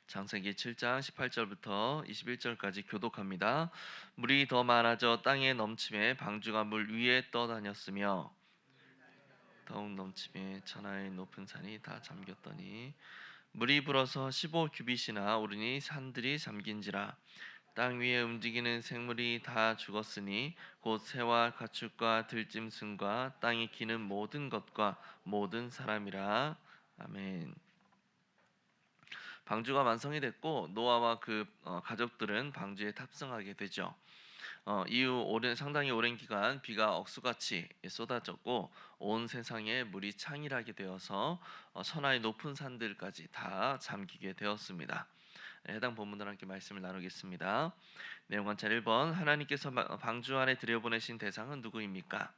창세기 7장 18절부터 21절까지 교독합니다. 물이 더 많아져 땅에 넘침에 방주가 물 위에 떠다녔으며 더욱 넘침에 천하의 높은 산이 다 잠겼더니 물이 불어서 15규빗이나 오르니 산들이 잠긴지라. 땅 위에 움직이는 생물이 다 죽었으니 곧 새와 가축과 들짐승과 땅에 기는 모든 것과 모든 사람이라. 아멘. 방주가 완성이 됐고 노아와 그 가족들은 방주에 탑승하게 되죠. 이후 상당히 오랜 기간 비가 억수같이 쏟아졌고 온 세상에 물이 창일하게 되어서 천하의 높은 산들까지 다 잠기게 되었습니다. 해당 본문들 함께 말씀을 나누겠습니다. 내용 관찰 1번. 하나님께서 방주 안에 들여보내신 대상은 누구입니까?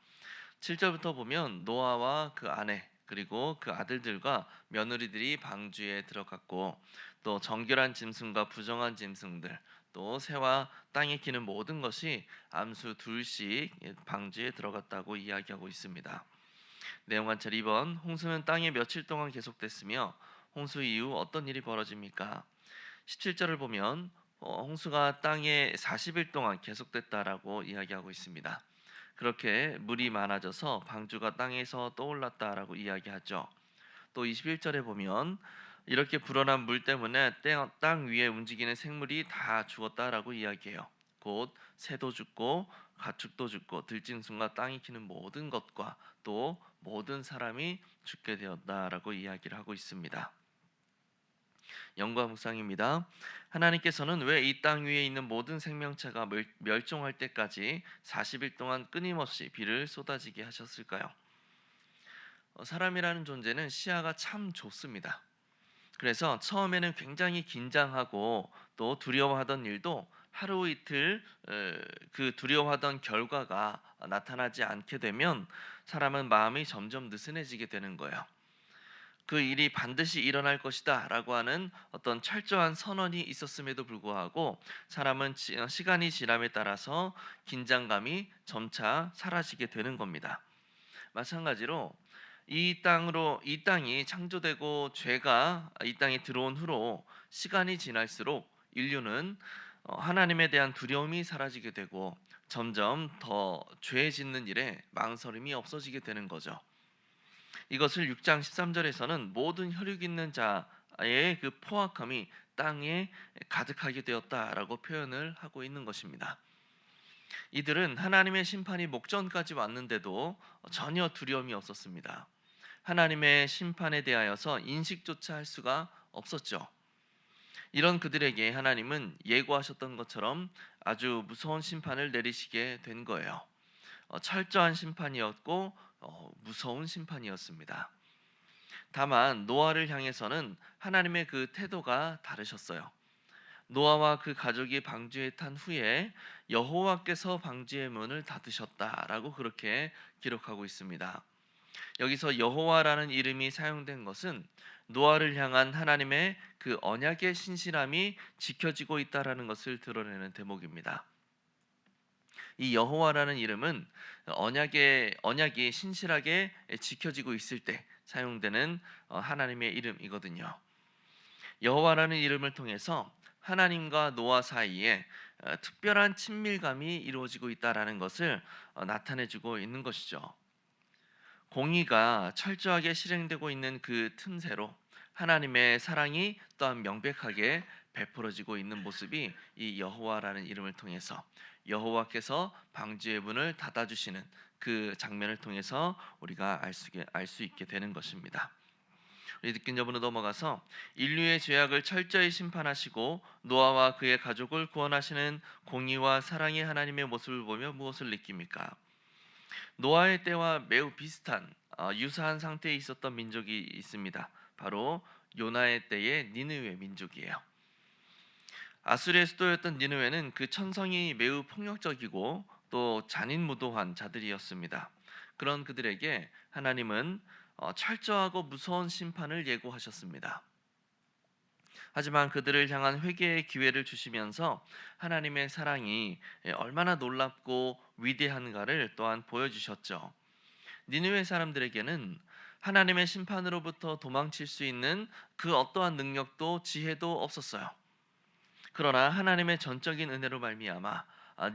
7절부터 보면 노아와 그 아내 그리고 그 아들들과 며느리들이 방주에 들어갔고 또 정결한 짐승과 부정한 짐승들 또 새와 땅에 기는 모든 것이 암수 둘씩 방주에 들어갔다고 이야기하고 있습니다. 내용 관찰 2번. 홍수는 땅에 며칠 동안 계속됐으며 홍수 이후 어떤 일이 벌어집니까? 17절을 보면 홍수가 땅에 40일 동안 계속됐다라고 이야기하고 있습니다. 그렇게 물이 많아져서 방주가 땅에서 떠올랐다라고 이야기하죠. 또 21절에 보면 이렇게 불어난 물 때문에 땅 위에 움직이는 생물이 다 죽었다라고 이야기해요. 곧 새도 죽고 가축도 죽고 들짐승과 땅이 키는 모든 것과 또 모든 사람이 죽게 되었다라고 이야기를 하고 있습니다. 영과 묵상입니다. 하나님께서는 왜 이 땅 위에 있는 모든 생명체가 멸종할 때까지 40일 동안 끊임없이 비를 쏟아지게 하셨을까요? 사람이라는 존재는 시야가 참 좁습니다. 그래서 처음에는 굉장히 긴장하고 또 두려워하던 일도 하루 이틀 그 두려워하던 결과가 나타나지 않게 되면 사람은 마음이 점점 느슨해지게 되는 거예요. 그 일이 반드시 일어날 것이다 라고 하는 어떤 철저한 선언이 있었음에도 불구하고 사람은 시간이 지남에 따라서 긴장감이 점차 사라지게 되는 겁니다. 마찬가지로 이 땅이 창조되고 죄가 이 땅에 들어온 후로 시간이 지날수록 인류는 하나님에 대한 두려움이 사라지게 되고 점점 더 죄 짓는 일에 망설임이 없어지게 되는 거죠. 이것을 6장 13절에서는 모든 혈육 있는 자의 그 포악함이 땅에 가득하게 되었다라고 표현을 하고 있는 것입니다. 이들은 하나님의 심판이 목전까지 왔는데도 전혀 두려움이 없었습니다. 하나님의 심판에 대하여서 인식조차 할 수가 없었죠. 이런 그들에게 하나님은 예고하셨던 것처럼 아주 무서운 심판을 내리시게 된 거예요. 철저한 심판이었고 무서운 심판이었습니다. 다만 노아를 향해서는 하나님의 그 태도가 다르셨어요. 노아와 그 가족이 방주에 탄 후에 여호와께서 방주의 문을 닫으셨다라고 그렇게 기록하고 있습니다. 여기서 여호와라는 이름이 사용된 것은 노아를 향한 하나님의 그 언약의 신실함이 지켜지고 있다라는 것을 드러내는 대목입니다. 이 여호와라는 이름은 언약이 신실하게 지켜지고 있을 때 사용되는 하나님의 이름이거든요. 여호와라는 이름을 통해서 하나님과 노아 사이에 특별한 친밀감이 이루어지고 있다라는 것을 나타내주고 있는 것이죠. 공의가 철저하게 실행되고 있는 그 틈새로 하나님의 사랑이 또한 명백하게 베풀어지고 있는 모습이 이 여호와라는 이름을 통해서 여호와께서 방주의 문을 닫아주시는 그 장면을 통해서 우리가 알 수 있게 되는 것입니다. 우리 듣긴 여부로 넘어가서 인류의 죄악을 철저히 심판하시고 노아와 그의 가족을 구원하시는 공의와 사랑의 하나님의 모습을 보며 무엇을 느낍니까? 노아의 때와 매우 비슷한 유사한 상태에 있었던 민족이 있습니다. 바로 요나의 때의 니느웨 민족이에요. 아수르의 수도였던 니느웨는 그 천성이 매우 폭력적이고 또 잔인무도한 자들이었습니다. 그런 그들에게 하나님은 철저하고 무서운 심판을 예고하셨습니다. 하지만 그들을 향한 회개의 기회를 주시면서 하나님의 사랑이 얼마나 놀랍고 위대한가를 또한 보여주셨죠. 니느웨 사람들에게는 하나님의 심판으로부터 도망칠 수 있는 그 어떠한 능력도 지혜도 없었어요. 그러나 하나님의 전적인 은혜로 말미암아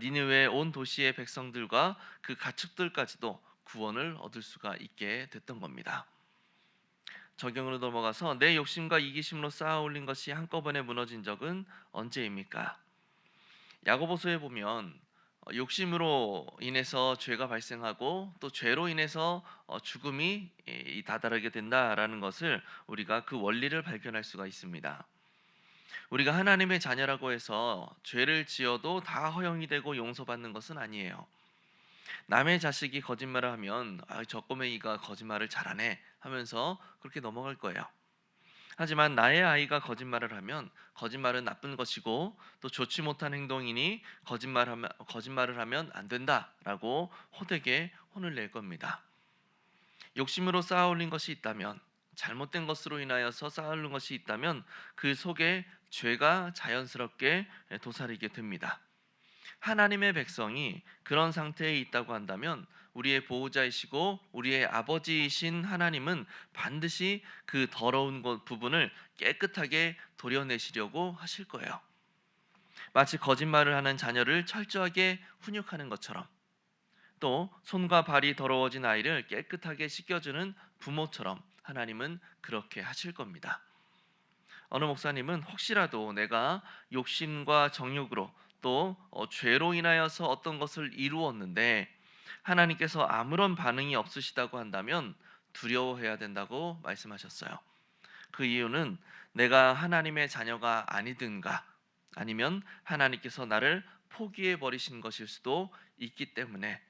니느웨 온 도시의 백성들과 그 가축들까지도 구원을 얻을 수가 있게 됐던 겁니다. 적용으로 넘어가서 내 욕심과 이기심으로 쌓아 올린 것이 한꺼번에 무너진 적은 언제입니까? 야고보서에 보면 욕심으로 인해서 죄가 발생하고 또 죄로 인해서 죽음이 다다르게 된다라는 것을 우리가 그 원리를 발견할 수가 있습니다. 우리가 하나님의 자녀라고 해서 죄를 지어도 다 허용이 되고 용서받는 것은 아니에요. 남의 자식이 거짓말을 하면 저 꼬맹이가 거짓말을 잘하네 하면서 그렇게 넘어갈 거예요. 하지만 나의 아이가 거짓말을 하면 거짓말은 나쁜 것이고 또 좋지 못한 행동이니 거짓말을 하면 안 된다라고 호되게 혼을 낼 겁니다. 욕심으로 쌓아올린 것이 있다면, 잘못된 것으로 인하여서 쌓아올린 것이 있다면 그 속에 죄가 자연스럽게 도사리게 됩니다. 하나님의 백성이 그런 상태에 있다고 한다면 우리의 보호자이시고 우리의 아버지이신 하나님은 반드시 그 더러운 부분을 깨끗하게 도려내시려고 하실 거예요. 마치 거짓말을 하는 자녀를 철저하게 훈육하는 것처럼, 또 손과 발이 더러워진 아이를 깨끗하게 씻겨주는 부모처럼 하나님은 그렇게 하실 겁니다. 어느 목사님은 혹시라도 내가 욕심과 정욕으로 또 죄로 인하여서 어떤 것을 이루었는데 하나님께서 아무런 반응이 없으시다고 한다면 두려워해야 된다고 말씀하셨어요. 그 이유는 내가 하나님의 자녀가 아니든가 아니면 하나님께서 나를 포기해 버리신 것일 수도 있기 때문에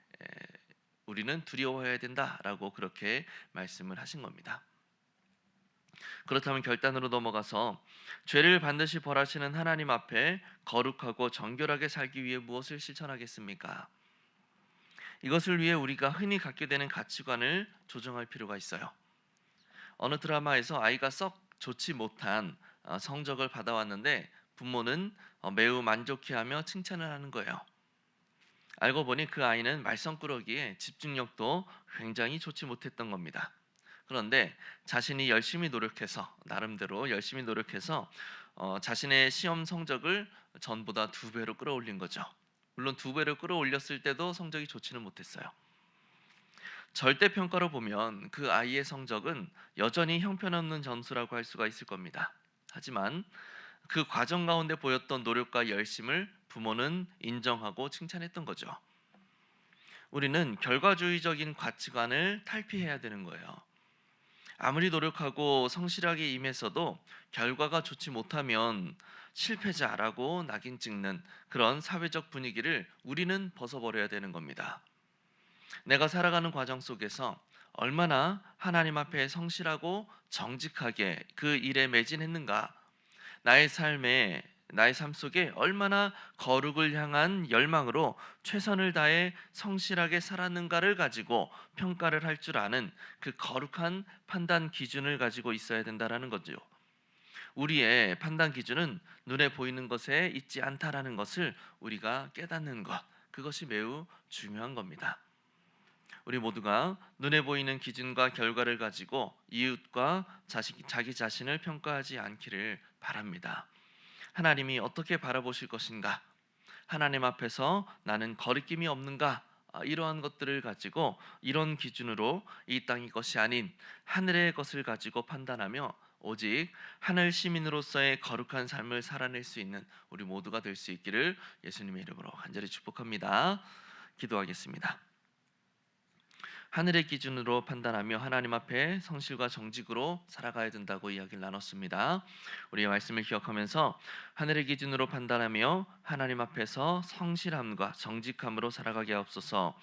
우리는 두려워해야 된다라고 그렇게 말씀을 하신 겁니다. 그렇다면 결단으로 넘어가서 죄를 반드시 벌하시는 하나님 앞에 거룩하고 정결하게 살기 위해 무엇을 실천하겠습니까? 이것을 위해 우리가 흔히 갖게 되는 가치관을 조정할 필요가 있어요. 어느 드라마에서 아이가 썩 좋지 못한 성적을 받아왔는데 부모는 매우 만족해하며 칭찬을 하는 거예요. 알고 보니 그 아이는 말썽꾸러기에 집중력도 굉장히 좋지 못했던 겁니다. 그런데 자신이 열심히 노력해서 나름대로 열심히 노력해서 자신의 시험 성적을 전보다 2배로 끌어올린 거죠. 물론 2배로 끌어올렸을 때도 성적이 좋지는 못했어요. 절대 평가로 보면 그 아이의 성적은 여전히 형편없는 점수라고 할 수가 있을 겁니다. 하지만 그 과정 가운데 보였던 노력과 열심을 부모는 인정하고 칭찬했던 거죠. 우리는 결과주의적인 가치관을 탈피해야 되는 거예요. 아무리 노력하고 성실하게 임했어도 결과가 좋지 못하면 실패자라고 낙인 찍는 그런 사회적 분위기를 우리는 벗어버려야 되는 겁니다. 내가 살아가는 과정 속에서 얼마나 하나님 앞에 성실하고 정직하게 그 일에 매진했는가, 나의 삶 속에 얼마나 거룩을 향한 열망으로 최선을 다해 성실하게 살았는가를 가지고 평가를 할 줄 아는 그 거룩한 판단 기준을 가지고 있어야 된다라는 거죠. 우리의 판단 기준은 눈에 보이는 것에 있지 않다라는 것을 우리가 깨닫는 것, 그것이 매우 중요한 겁니다. 우리 모두가 눈에 보이는 기준과 결과를 가지고 이웃과 자기 자신을 평가하지 않기를 바랍니다. 하나님이 어떻게 바라보실 것인가? 하나님 앞에서 나는 거리낌이 없는가? 이러한 것들을 가지고 이런 기준으로 이 땅의 것이 아닌 하늘의 것을 가지고 판단하며 오직 하늘 시민으로서의 거룩한 삶을 살아낼 수 있는 우리 모두가 될 수 있기를 예수님의 이름으로 간절히 축복합니다. 기도하겠습니다. 하늘의 기준으로 판단하며 하나님 앞에 성실과 정직으로 살아가야 된다고 이야기를 나눴습니다. 우리의 말씀을 기억하면서 하늘의 기준으로 판단하며 하나님 앞에서 성실함과 정직함으로 살아가게 하옵소서.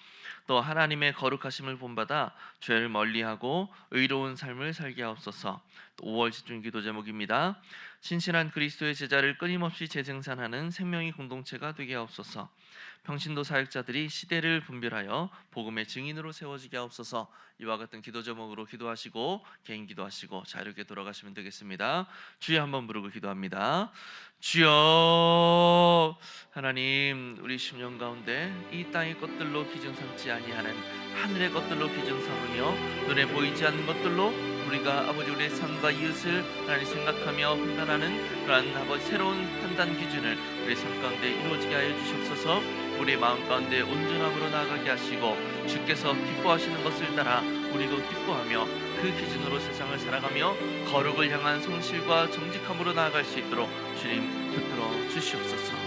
또 하나님의 거룩하심을 본받아 죄를 멀리하고 의로운 삶을 살게 하옵소서. 5월 집중 기도 제목입니다. 신실한 그리스도의 제자를 끊임없이 재생산하는 생명의 공동체가 되게 하옵소서. 평신도 사역자들이 시대를 분별하여 복음의 증인으로 세워지게 하옵소서. 이와 같은 기도 제목으로 기도하시고 개인 기도하시고 자유롭게 돌아가시면 되겠습니다. 주여 한번 부르고 기도합니다. 주여. 하나님, 우리 심령 가운데 이 땅의 것들로 기준 삼지 아니하는 하늘의 것들로 기준 삼으며 눈에 보이지 않는 것들로 우리가 아버지 우리의 삶과 이웃을 하나님 생각하며 판단하는 그러한 아버지 새로운 판단 기준을 우리의 삶 가운데 이루어지게 하여 주시옵소서. 우리의 마음 가운데 온전함으로 나아가게 하시고 주께서 기뻐하시는 것을 따라 우리도 기뻐하며 그 기준으로 세상을 살아가며 거룩을 향한 성실과 정직함으로 나아갈 수 있도록 주님 붙들어 주시옵소서.